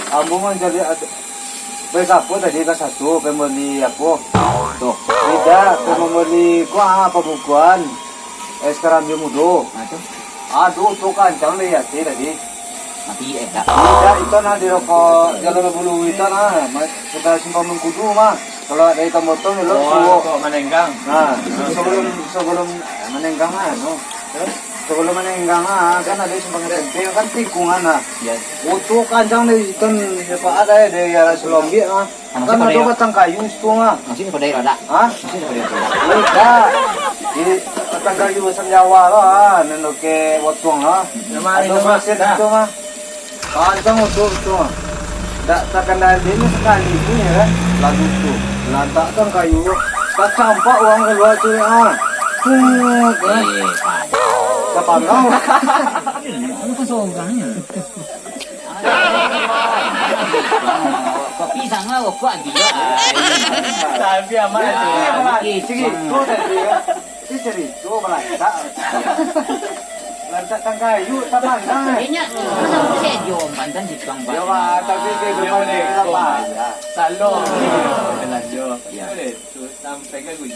Ambungan jadi pesa po tadi ka satu pembeli apa? Tuh. Tidak, pembeli gua pembukuan. Sekarang dia mudo. Aduh, tuh kan jangan lihat tadi. Mati dah. Tidak, itu nah di rokok jalur bulu itu nah, kita simpan mengkudu mah. Kalau dari motor lo kok menenggang. Nah, sebelum menenggang no. Sebelum menenggang kan ada simpan tempe kan tikungan nah. Yes. Utuh kancang di ikan apa ada di arah Selombi ah. Kan ada batang kayu itu mah. Masih pada roda. Hah? Masih pada roda. Tidak. Di batang kayu besar Jawa lo ah, nenoke wotong ah. Ada masjid itu mah. Kancang itu mah. Tak terkendali ini sekali ini ya, lagu itu. Lantak kan kayu, tak campak uang keluar tu ah. Kan? Siapa kau? Ano pa sobrangnya? Kopi sama ko dia. Sabi ama Sige, tu tadi. Sige, tu balai. Lantak kan kayu, tak pandang. Kayaknya masa mo siya yung pandan di kang ba? Yawa, tapi ke depan dia apa? Salo. Melanjo. Boleh tu sampai ke gue.